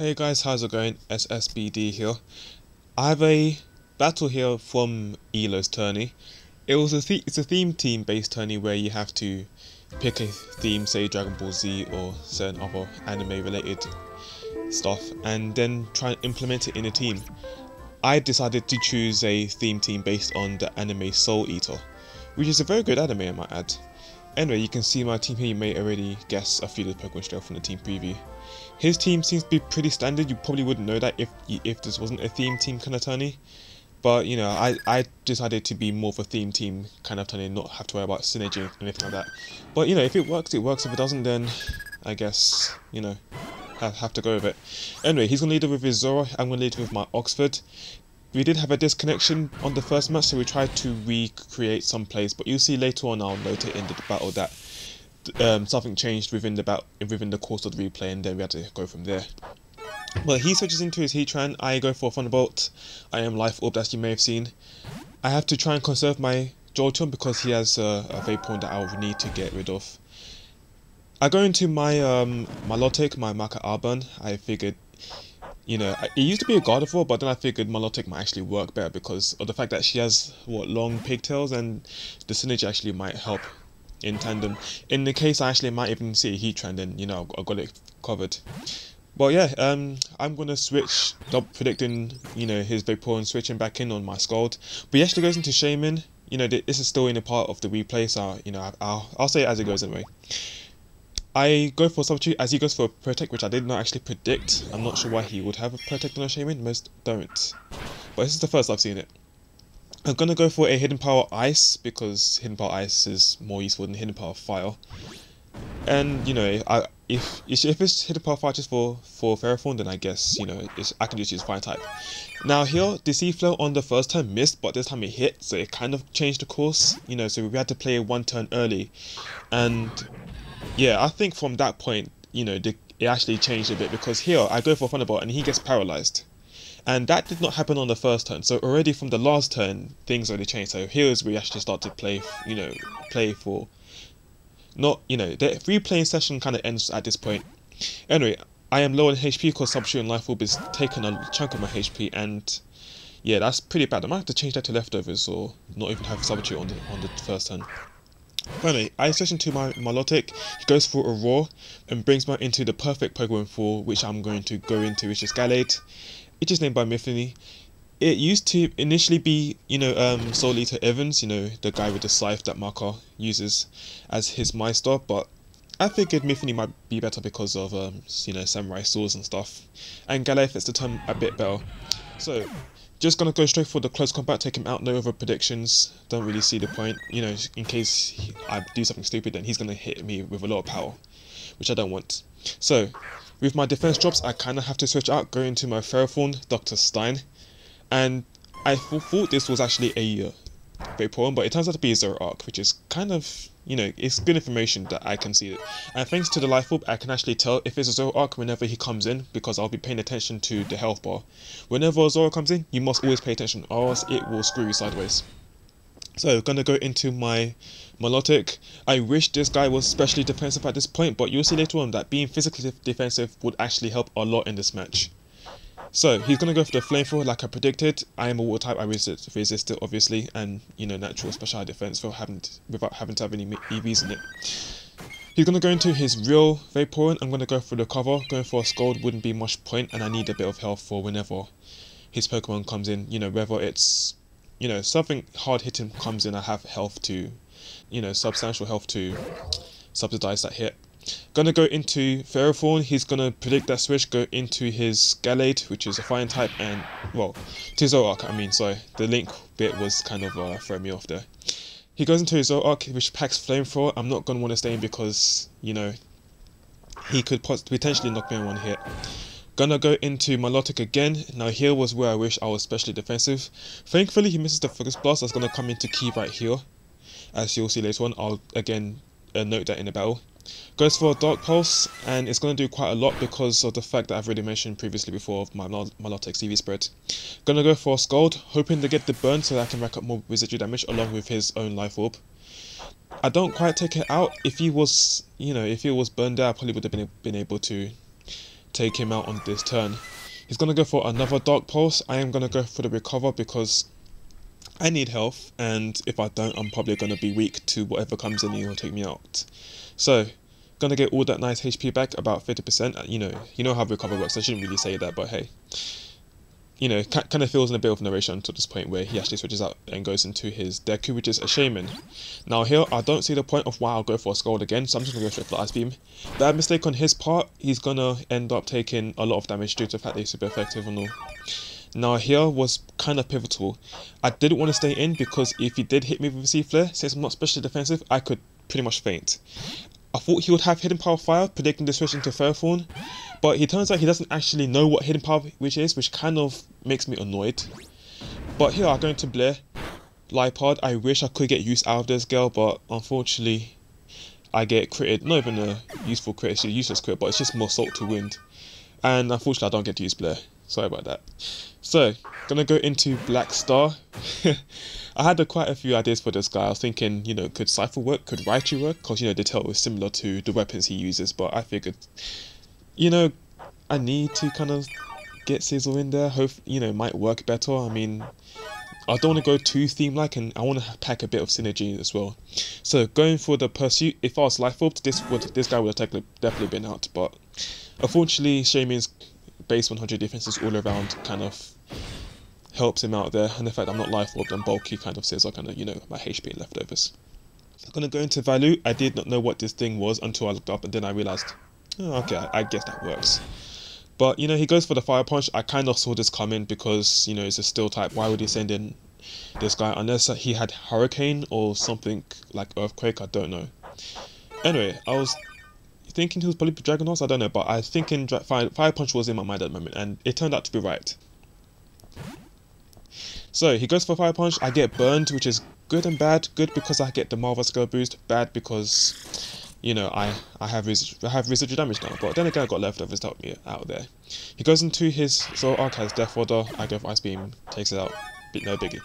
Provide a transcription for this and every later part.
Hey guys, how's it going? SSBD here. I have a battle here from Elo's tourney. It's a theme team based tourney where you have to pick a theme, say Dragon Ball Z or certain other anime related stuff, and then try and implement it in a team. I decided to choose a theme team based on the anime Soul Eater, which is a very good anime I might add. Anyway, you can see my team here. You may already guess a few of the Pokemon straight from the team preview. His team seems to be pretty standard. You probably wouldn't know that if this wasn't a theme team kind of tourney. But you know, I decided to be more of a theme team kind of tourney, not have to worry about synergy or anything like that. But you know, if it works, it works. If it doesn't, then I guess, you know, have to go with it. Anyway, he's gonna lead it with his Zora. I'm gonna lead it with my Oxford. We did have a disconnection on the first match, so we tried to recreate some plays, but you'll see later on, I'll note it in the battle that something changed within the course of the replay, and then we had to go from there. Well, he switches into his Heatran. I go for a Thunderbolt. I am Life Orb, as you may have seen. I have to try and conserve my Jolteon because he has a Vaporeon that I will need to get rid of. I go into my Milotic, my Maka Arbon. I figured, you know, it used to be a Gardevoir, but then I figured Milotic might actually work better because of the fact that she has long pigtails, and the synergy actually might help in tandem. In the case I actually might even see a Heatran, then you know I got it covered. But yeah, I'm gonna switch, predicting, you know, his Vaporeon switching back in on my Scald. But he actually goes into Shaman. You know, this is still in a part of the replay, so you know I'll say it as it goes anyway. I go for Substitute as he goes for a Protect, which I did not actually predict. I'm not sure why he would have a Protect on a Shaman, most don't. But this is the first I've seen it. I'm gonna go for a Hidden Power Ice because Hidden Power Ice is more useful than Hidden Power Fire. And you know, if it's Hidden Power Fire just for ferrothorn, then I guess, you know, I can just use Fire type. Now here, the Sea Flow on the first turn missed, but this time it hit, so it kind of changed the course. You know, so we had to play one turn early, and yeah, I think from that point, you know, it actually changed a bit because here I go for Thunderbolt and he gets paralyzed. And that did not happen on the first turn, so already from the last turn, things already changed. So here is where we actually start to play, you know, not, you know, the replaying session kind of ends at this point. Anyway, I am low on HP because Substitute and Life Orb is taking a chunk of my HP, and yeah, that's pretty bad. I might have to change that to Leftovers or not even have Substitute on the first turn. Finally, I switch into my Milotic. He goes for a Roar and brings me into the perfect Pokemon for which I'm going to go into, which is Gallade. Which is named by Mythony. It used to initially be, you know, Soul Eater Evans, you know, the guy with the scythe that Marker uses as his Meister, but I figured Mythony might be better because of, you know, samurai swords and stuff, and Gallade fits the term a bit better. So, just gonna go straight for the close combat, take him out, no over predictions, don't really see the point, you know, in case I do something stupid, then he's gonna hit me with a lot of power, which I don't want. So, with my defense drops, I kind of have to switch out, go into my Ferrothorn, Dr. Stein, and I thought this was actually a Vaporeon, but it turns out to be a Zoroark, which is kind of, you know, it's good information that I can see it. And thanks to the Life Orb, I can actually tell if it's a Zoroark whenever he comes in, because I'll be paying attention to the health bar. Whenever a Zoroark comes in, you must always pay attention, or else it will screw you sideways. So, gonna go into my Milotic. I wish this guy was specially defensive at this point, but you'll see later on that being physically defensive would actually help a lot in this match. So, he's gonna go for the Flamethrower like I predicted. I am a water type, I resist it obviously, and you know, natural special defense without having to have any EVs in it. He's gonna go into his real Vaporeon. I'm gonna go for the cover. Going for a Scald wouldn't be much point, and I need a bit of health for whenever his Pokemon comes in, you know, whether it's, you know, something hard hitting comes in, I have health to, you know, substantial health to subsidize that hit. Gonna go into Ferrothorn. He's gonna predict that switch, go into his Gallade, which is a fire type, and, well, to Zoroark, I mean, sorry, the link bit was kind of throwing me off there. He goes into his Zoroark, which packs Flamethrower. I'm not gonna want to stay in because, you know, he could potentially knock me in one hit. Gonna go into Milotic again. Now here was where I wish I was specially defensive. Thankfully he misses the Focus Blast. That's gonna come into key right here, as you'll see later on. I'll again note that in the battle. Goes for a Dark Pulse, and it's gonna do quite a lot because of the fact that I've already mentioned previously before of my Milotic CV spread. Gonna go for a Scald, hoping to get the burn so that I can rack up more residual damage along with his own Life Orb. I don't quite take it out. If he was, you know, if he was burned out, I probably would have been able to take him out on this turn. He's going to go for another Dark Pulse. I am going to go for the Recover because I need health, and if I don't, I'm probably going to be weak to whatever comes in here will take me out. So, going to get all that nice HP back, about 50%. You know how Recover works. I shouldn't really say that, but hey. You know, kind of feels in a bit of narration to this point where he actually switches out and goes into his Deku, which is a Shaman. Now here, I don't see the point of why I'll go for a Scald again, so I'm just going to go straight for the Ice Beam. Bad mistake on his part, he's going to end up taking a lot of damage due to the fact that he's super effective and all. Now here was kind of pivotal. I didn't want to stay in because if he did hit me with a C-Flare, since I'm not specially defensive, I could pretty much faint. I thought he would have Hidden Power Fire, predicting the switch into ferrothorn, but he turns out he doesn't actually know what Hidden Power which is, which kind of makes me annoyed. But here I go into Blair, liepard. I wish I could get use out of this girl, but unfortunately I get critted. Not even a useful crit, it's a useless crit, but it's just more salt to wound. And unfortunately I don't get to use Blair. Sorry about that. So, gonna go into Black Star. I had quite a few ideas for this guy. I was thinking, you know, could Cypher work, could Raichu work, because, you know, the tail is similar to the weapons he uses, but I figured, you know, I need to kind of get Sizzle in there. Hope, you know, might work better. I mean, I don't want to go too theme-like, and I want to pack a bit of synergy as well. So, going for the Pursuit, if I was Life Orbed, this guy would have definitely been out, but unfortunately, Shaman's base 100 defenses all around kind of helps him out there, and the fact I'm not life orbed and bulky kind of says I kind of, you know, my HP and leftovers. So I'm gonna go into value. I did not know what this thing was until I looked up, and then I realized, oh, okay, I guess that works. But you know, he goes for the Fire Punch. I kind of saw this coming because, you know, it's a Steel type. Why would he send in this guy unless he had Hurricane or something like Earthquake? I don't know. Anyway, I was thinking he was probably Dragon Horse, I don't know, but I was thinking Fire Punch was in my mind at the moment, and it turned out to be right. So he goes for Fire Punch. I get burned, which is good and bad. Good because I get the Marvel Scale boost. Bad because, you know, I have residual damage now. But then again, I got leftovers to help me out there. He goes into his Soul Arc, has Death Order. I go for Ice Beam, takes it out. No biggie.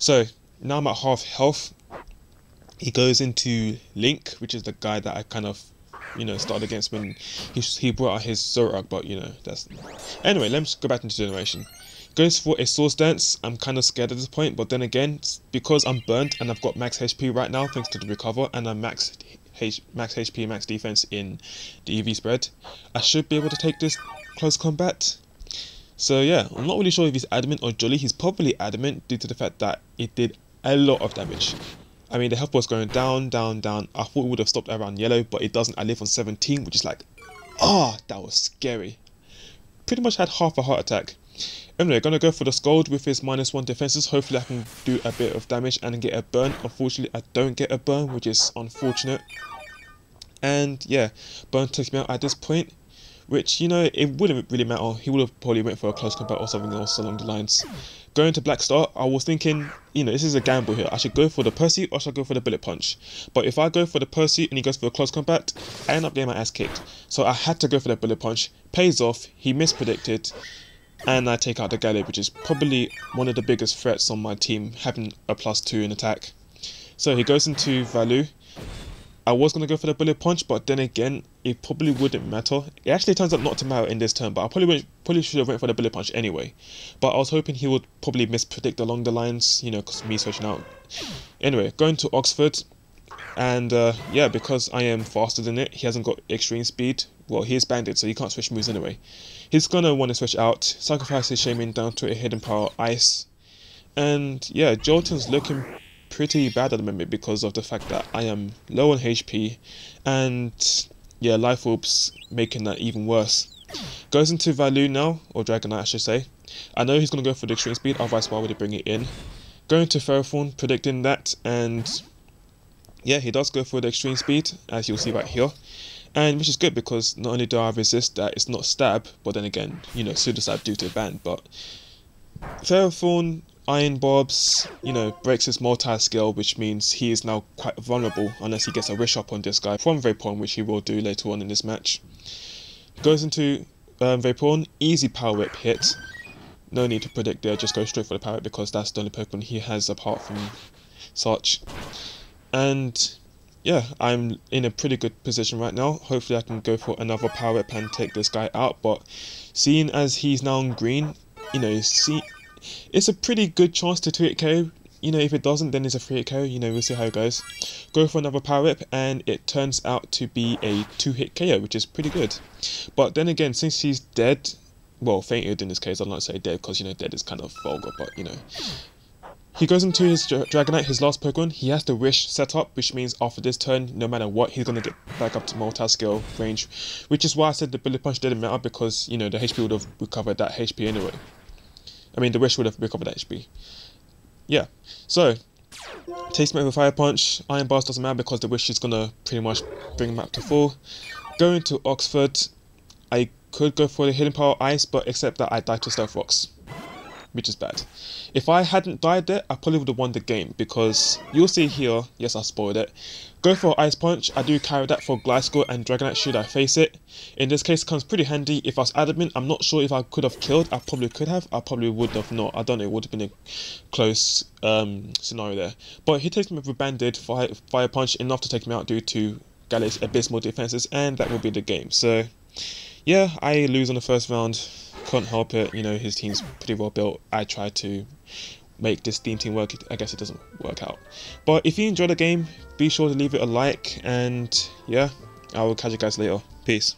So now I'm at half health. He goes into Link, which is the guy that I kind of, you know, started against when he brought out his Zoroark, but you know, that's... Anyway, let's go back into Generation. Goes for a Swords Dance. I'm kind of scared at this point, but then again, because I'm burnt and I've got max HP right now thanks to the Recover, and I'm max HP, max defense in the EV spread, I should be able to take this close combat. So yeah, I'm not really sure if he's adamant or jolly. He's probably adamant due to the fact that it did a lot of damage. I mean, the health was going down, down, down. I thought it would have stopped around yellow, but it doesn't. I live on 17, which is like, ah, that was scary. Pretty much had half a heart attack. Anyway, gonna go for the Scald with his -1 defenses. Hopefully I can do a bit of damage and get a burn. Unfortunately, I don't get a burn, which is unfortunate. And yeah, burn takes me out at this point, which, you know, it wouldn't really matter. He would have probably went for a close combat or something else along the lines. Going to Black Star, I was thinking, you know, this is a gamble here. I should go for the Pursuit or should I go for the Bullet Punch? But if I go for the Pursuit and he goes for a close combat, I end up getting my ass kicked. So I had to go for the Bullet Punch. Pays off, he mispredicted, and I take out the Gallade, which is probably one of the biggest threats on my team, having a +2 in attack. So he goes into Value. I was going to go for the Bullet Punch, but then again, it probably wouldn't matter. It actually turns out not to matter in this turn, but I probably should have went for the Bullet Punch anyway. But I was hoping he would probably mispredict along the lines, you know, because me switching out. Anyway, going to Oxford, and yeah, because I am faster than it, he hasn't got extreme speed. Well, he is banded, so he can't switch moves anyway. He's going to want to switch out, sacrifice his Shaman down to a Hidden Power Ice. And yeah, Jolteon's looking pretty bad at the moment because of the fact that I am low on HP, and yeah, Life Orb's making that even worse. Goes into Value now, or Dragonite I should say. I know he's going to go for the extreme speed, otherwise why would he bring it in? Going to Ferrothorn, predicting that, and yeah, he does go for the extreme speed, as you'll see right here. And which is good because not only do I resist that it's not stab, but then again, you know, pseudo stab due to ban, but Ferrothorn, Iron Barbs, you know, breaks his multi-skill, which means he is now quite vulnerable unless he gets a wish up on this guy from Vaporeon, which he will do later on in this match. Goes into Vaporeon, easy Power Whip hit. No need to predict there, just go straight for the Power Whip because that's the only Pokemon he has apart from such. And yeah, I'm in a pretty good position right now. Hopefully I can go for another power whip and take this guy out, but seeing as he's now on green, you know, it's a pretty good chance to 2-hit KO. You know, if it doesn't, then it's a 3-hit KO. You know, we'll see how it goes. Go for another power whip, and it turns out to be a 2-hit KO, which is pretty good. But then again, since he's dead, well, fainted in this case, I'll not say dead because, you know, dead is kind of vulgar, but, you know. He goes into his Dragonite, his last Pokemon. He has the Wish set up, which means after this turn, no matter what, he's going to get back up to multi-scale range. Which is why I said the Bullet Punch didn't matter, because, you know, the HP would have recovered that HP anyway. I mean, the Wish would have recovered that HP. Yeah, so Taste Mate with Fire Punch. Iron Blast doesn't matter because the Wish is gonna pretty much bring him up to full. Going to Oxford, I could go for the Healing Power Ice, but except that I died to Stealth Rocks, which is bad. If I hadn't died there, I probably would have won the game, because you'll see here, yes, I spoiled it. Go for Ice Punch. I do carry that for Gliscor and Dragonite should I face it. In this case, it comes pretty handy. If I was adamant, I'm not sure if I could have killed. I probably could have. I probably would have not. I don't know. It would have been a close scenario there. But he takes me with a Banded Fire Punch, enough to take me out due to Galley's abysmal defenses, and that will be the game. So, yeah, I lose on the first round. Can't help it. You know, his team's pretty well built. I tried to make this team work. I guess it doesn't work out. But if you enjoyed the game, be sure to leave it a like, and yeah, I will catch you guys later. Peace.